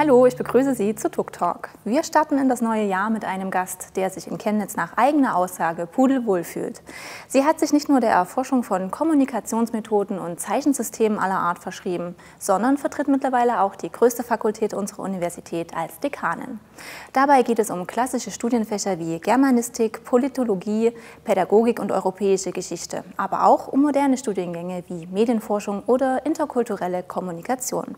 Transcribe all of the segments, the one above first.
Hallo, ich begrüße Sie zu Tuk Talk. Wir starten in das neue Jahr mit einem Gast, der sich in Chemnitz nach eigener Aussage pudelwohl fühlt. Sie hat sich nicht nur der Erforschung von Kommunikationsmethoden und Zeichensystemen aller Art verschrieben, sondern vertritt mittlerweile auch die größte Fakultät unserer Universität als Dekanin. Dabei geht es um klassische Studienfächer wie Germanistik, Politologie, Pädagogik und europäische Geschichte, aber auch um moderne Studiengänge wie Medienforschung oder interkulturelle Kommunikation.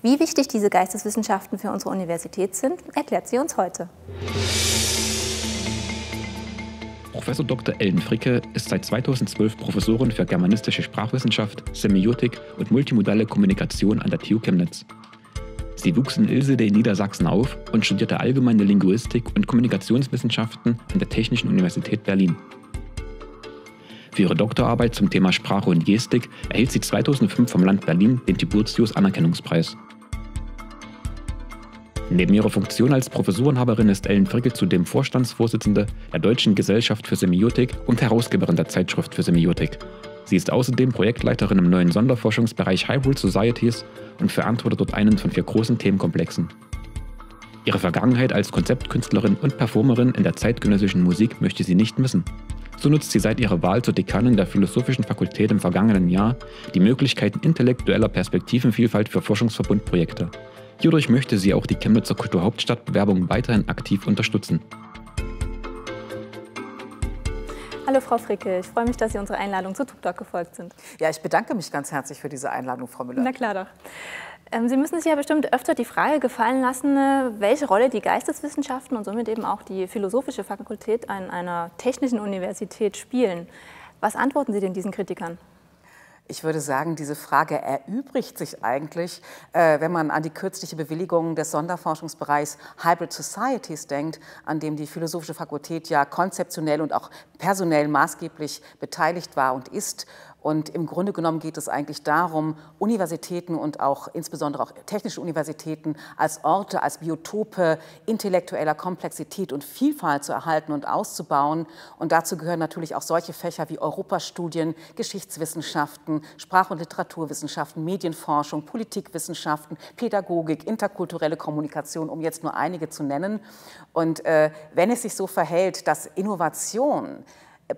Wie wichtig diese Geisteswissenschaften für unsere Universität sind, erklärt sie uns heute. Professor Dr. Ellen Fricke ist seit 2012 Professorin für germanistische Sprachwissenschaft, Semiotik und multimodale Kommunikation an der TU Chemnitz. Sie wuchs in Ilsede in Niedersachsen auf und studierte allgemeine Linguistik und Kommunikationswissenschaften an der Technischen Universität Berlin. Für ihre Doktorarbeit zum Thema Sprache und Gestik erhielt sie 2005 vom Land Berlin den Tiburtius-Anerkennungspreis. Neben ihrer Funktion als Professorenhaberin ist Ellen Fricke zudem Vorstandsvorsitzende der Deutschen Gesellschaft für Semiotik und Herausgeberin der Zeitschrift für Semiotik. Sie ist außerdem Projektleiterin im neuen Sonderforschungsbereich Hybrid Societies und verantwortet dort einen von 4 großen Themenkomplexen. Ihre Vergangenheit als Konzeptkünstlerin und Performerin in der zeitgenössischen Musik möchte sie nicht missen. So nutzt sie seit ihrer Wahl zur Dekanin der Philosophischen Fakultät im vergangenen Jahr die Möglichkeiten intellektueller Perspektivenvielfalt für Forschungsverbundprojekte. Hierdurch möchte sie auch die Chemnitzer Kulturhauptstadtbewerbung weiterhin aktiv unterstützen. Hallo Frau Fricke, ich freue mich, dass Sie unserer Einladung zu Tuk Talk gefolgt sind. Ja, ich bedanke mich ganz herzlich für diese Einladung, Frau Müller. Na klar doch. Sie müssen sich ja bestimmt öfter die Frage gefallen lassen, welche Rolle die Geisteswissenschaften und somit eben auch die Philosophische Fakultät an einer technischen Universität spielen. Was antworten Sie denn diesen Kritikern? Ich würde sagen, diese Frage erübrigt sich eigentlich, wenn man an die kürzliche Bewilligung des Sonderforschungsbereichs Hybrid Societies denkt, an dem die Philosophische Fakultät ja konzeptionell und auch personell maßgeblich beteiligt war und ist. Und im Grunde genommen geht es eigentlich darum, Universitäten und auch insbesondere auch technische Universitäten als Orte, als Biotope intellektueller Komplexität und Vielfalt zu erhalten und auszubauen. Und dazu gehören natürlich auch solche Fächer wie Europastudien, Geschichtswissenschaften, Sprach- und Literaturwissenschaften, Medienforschung, Politikwissenschaften, Pädagogik, interkulturelle Kommunikation, um jetzt nur einige zu nennen. Und wenn es sich so verhält, dass Innovation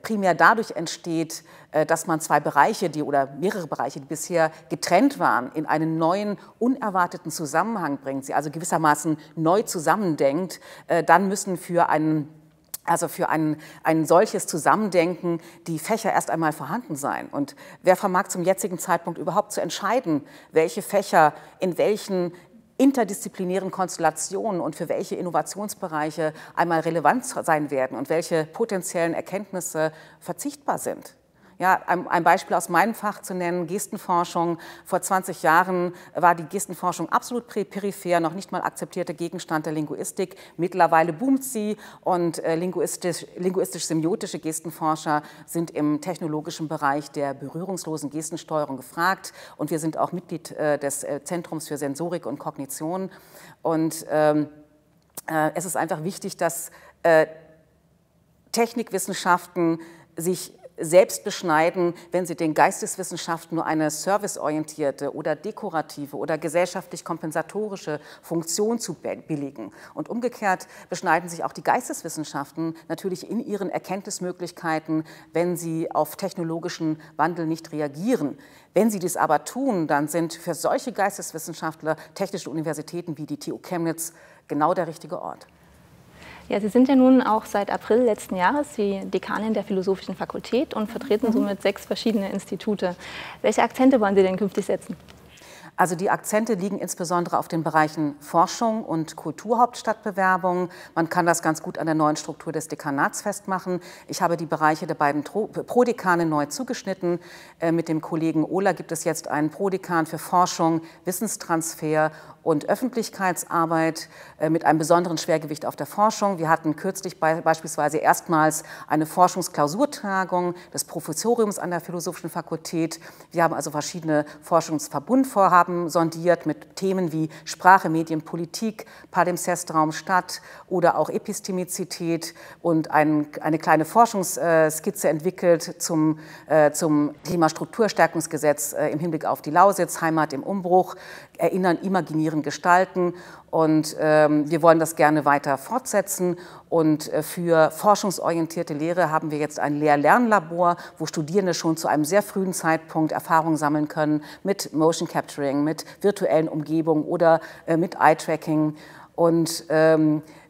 primär dadurch entsteht, dass man 2 Bereiche, oder mehrere Bereiche, die bisher getrennt waren, in einen neuen, unerwarteten Zusammenhang bringt, sie also gewissermaßen neu zusammendenkt, dann müssen für ein solches Zusammendenken die Fächer erst einmal vorhanden sein. Und wer vermag zum jetzigen Zeitpunkt überhaupt zu entscheiden, welche Fächer in welchen interdisziplinären Konstellationen und für welche Innovationsbereiche einmal relevant sein werden und welche potenziellen Erkenntnisse verzichtbar sind? Ja, ein Beispiel aus meinem Fach zu nennen, Gestenforschung. Vor 20 Jahren war die Gestenforschung absolut peripher, noch nicht mal akzeptierter Gegenstand der Linguistik. Mittlerweile boomt sie und linguistisch-semiotische Gestenforscher sind im technologischen Bereich der berührungslosen Gestensteuerung gefragt. Und wir sind auch Mitglied des Zentrums für Sensorik und Kognition. Und es ist einfach wichtig, dass Technikwissenschaften sich selbst beschneiden, wenn sie den Geisteswissenschaften nur eine serviceorientierte oder dekorative oder gesellschaftlich kompensatorische Funktion zubilligen. Und umgekehrt beschneiden sich auch die Geisteswissenschaften natürlich in ihren Erkenntnismöglichkeiten, wenn sie auf technologischen Wandel nicht reagieren. Wenn sie dies aber tun, dann sind für solche Geisteswissenschaftler technische Universitäten wie die TU Chemnitz genau der richtige Ort. Ja, Sie sind ja nun auch seit April letzten Jahres die Dekanin der Philosophischen Fakultät und vertreten somit 6 verschiedene Institute. Welche Akzente wollen Sie denn künftig setzen? Also die Akzente liegen insbesondere auf den Bereichen Forschung und Kulturhauptstadtbewerbung. Man kann das ganz gut an der neuen Struktur des Dekanats festmachen. Ich habe die Bereiche der beiden Prodekane neu zugeschnitten. Mit dem Kollegen Ohler gibt es jetzt einen Prodekan für Forschung, Wissenstransfer und Öffentlichkeitsarbeit mit einem besonderen Schwergewicht auf der Forschung. Wir hatten kürzlich beispielsweise erstmals eine Forschungsklausurtagung des Professoriums an der Philosophischen Fakultät. Wir haben also verschiedene Forschungsverbundvorhaben sondiert mit Themen wie Sprache, Medien, Politik, Palimpsestraum, Stadt oder auch Epistemizität und eine kleine Forschungsskizze entwickelt zum Klimastrukturstärkungsgesetz im Hinblick auf die Lausitz, Heimat im Umbruch, Erinnern, Imaginieren, Gestalten. Und wir wollen das gerne weiter fortsetzen. Und für forschungsorientierte Lehre haben wir jetzt ein Lehr-Lernlabor, wo Studierende schon zu einem sehr frühen Zeitpunkt Erfahrungen sammeln können mit Motion Capturing, mit virtuellen Umgebungen oder mit Eye-Tracking. Und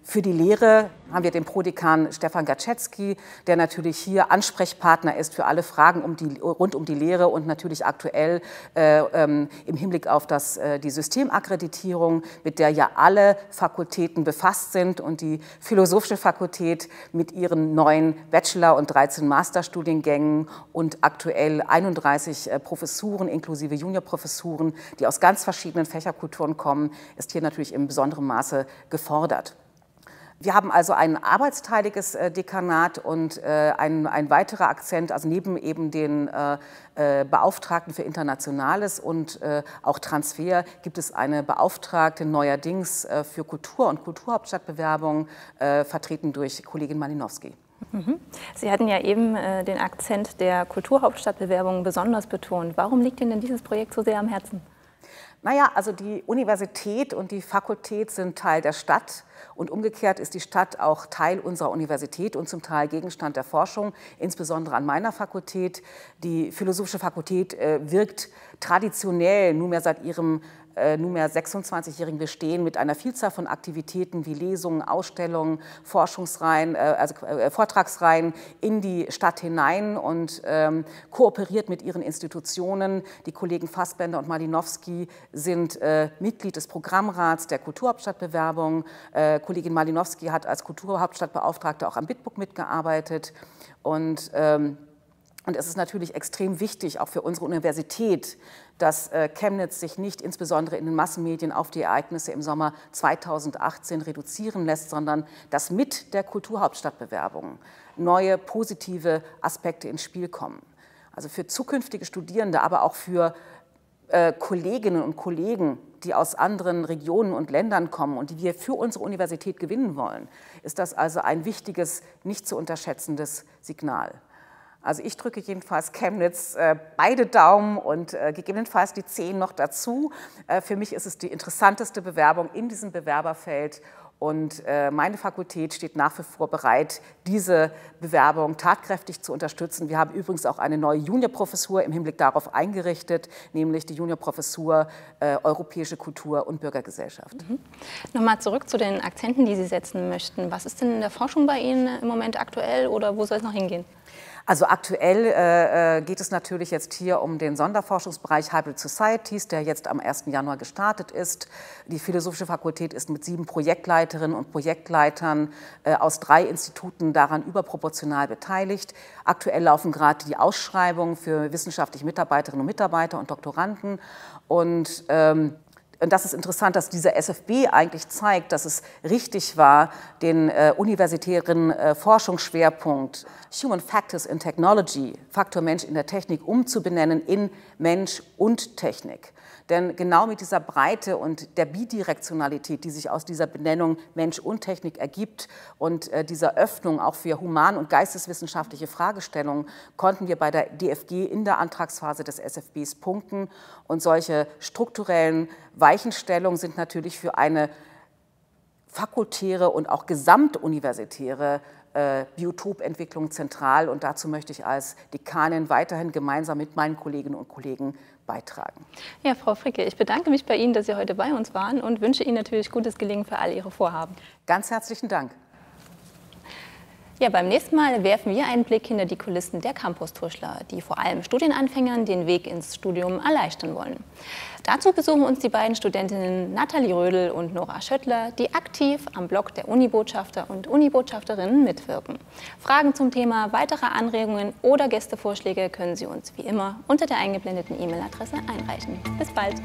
für die Lehre haben wir den Prodekan Stefan Gaczewski, der natürlich hier Ansprechpartner ist für alle Fragen rund um die Lehre und natürlich aktuell im Hinblick auf die Systemakkreditierung, mit der ja alle Fakultäten befasst sind und die Philosophische Fakultät mit ihren 9 Bachelor- und 13 Masterstudiengängen und aktuell 31 Professuren inklusive Juniorprofessuren, die aus ganz verschiedenen Fächerkulturen kommen, ist hier natürlich in besonderem Maße gefordert. Wir haben also ein arbeitsteiliges Dekanat und ein weiterer Akzent, also neben eben den Beauftragten für Internationales und auch Transfer gibt es eine Beauftragte neuerdings für Kultur und Kulturhauptstadtbewerbung, vertreten durch Kollegin Malinowski. Sie hatten ja eben den Akzent der Kulturhauptstadtbewerbung besonders betont. Warum liegt Ihnen denn dieses Projekt so sehr am Herzen? Naja, also die Universität und die Fakultät sind Teil der Stadt und umgekehrt ist die Stadt auch Teil unserer Universität und zum Teil Gegenstand der Forschung, insbesondere an meiner Fakultät. Die Philosophische Fakultät wirkt traditionell nunmehr seit ihrem nunmehr 26-jährigen Bestehen mit einer Vielzahl von Aktivitäten wie Lesungen, Ausstellungen, Forschungsreihen, also Vortragsreihen in die Stadt hinein und kooperiert mit ihren Institutionen. Die Kollegen Fassbender und Malinowski sind Mitglied des Programmrats der Kulturhauptstadtbewerbung. Kollegin Malinowski hat als Kulturhauptstadtbeauftragte auch am Bitbook mitgearbeitet und es ist natürlich extrem wichtig, auch für unsere Universität, dass Chemnitz sich nicht insbesondere in den Massenmedien auf die Ereignisse im Sommer 2018 reduzieren lässt, sondern dass mit der Kulturhauptstadtbewerbung neue positive Aspekte ins Spiel kommen. Also für zukünftige Studierende, aber auch für Kolleginnen und Kollegen, die aus anderen Regionen und Ländern kommen und die wir für unsere Universität gewinnen wollen, ist das also ein wichtiges, nicht zu unterschätzendes Signal. Also ich drücke jedenfalls Chemnitz beide Daumen und gegebenenfalls die 10 noch dazu. Für mich ist es die interessanteste Bewerbung in diesem Bewerberfeld und meine Fakultät steht nach wie vor bereit, diese Bewerbung tatkräftig zu unterstützen. Wir haben übrigens auch eine neue Juniorprofessur im Hinblick darauf eingerichtet, nämlich die Juniorprofessur Europäische Kultur und Bürgergesellschaft. Nochmal zurück zu den Akzenten, die Sie setzen möchten. Was ist denn in der Forschung bei Ihnen im Moment aktuell oder wo soll es noch hingehen? Also aktuell geht es natürlich jetzt hier um den Sonderforschungsbereich Hybrid Societies, der jetzt am 1. Januar gestartet ist. Die Philosophische Fakultät ist mit 7 Projektleiterinnen und Projektleitern aus 3 Instituten daran überproportional beteiligt. Aktuell laufen gerade die Ausschreibungen für wissenschaftliche Mitarbeiterinnen und Mitarbeiter und Doktoranden und das ist interessant, dass dieser SFB eigentlich zeigt, dass es richtig war, den universitären Forschungsschwerpunkt Human Factors in Technology, Faktor Mensch in der Technik, umzubenennen in Mensch und Technik. Denn genau mit dieser Breite und der Bidirektionalität, die sich aus dieser Benennung Mensch und Technik ergibt und dieser Öffnung auch für human- und geisteswissenschaftliche Fragestellungen, konnten wir bei der DFG in der Antragsphase des SFBs punkten. Und solche strukturellen Weichenstellungen sind natürlich für eine fakultäre und auch gesamtuniversitäre Biotopentwicklung zentral. Und dazu möchte ich als Dekanin weiterhin gemeinsam mit meinen Kolleginnen und Kollegen beitragen. Ja, Frau Fricke, ich bedanke mich bei Ihnen, dass Sie heute bei uns waren und wünsche Ihnen natürlich gutes Gelingen für all Ihre Vorhaben. Ganz herzlichen Dank. Ja, beim nächsten Mal werfen wir einen Blick hinter die Kulissen der Campus-Tuschler, die vor allem Studienanfängern den Weg ins Studium erleichtern wollen. Dazu besuchen uns die beiden Studentinnen Nathalie Rödel und Nora Schöttler, die aktiv am Blog der Unibotschafter und Unibotschafterinnen mitwirken. Fragen zum Thema, weitere Anregungen oder Gästevorschläge können Sie uns wie immer unter der eingeblendeten E-Mail-Adresse einreichen. Bis bald!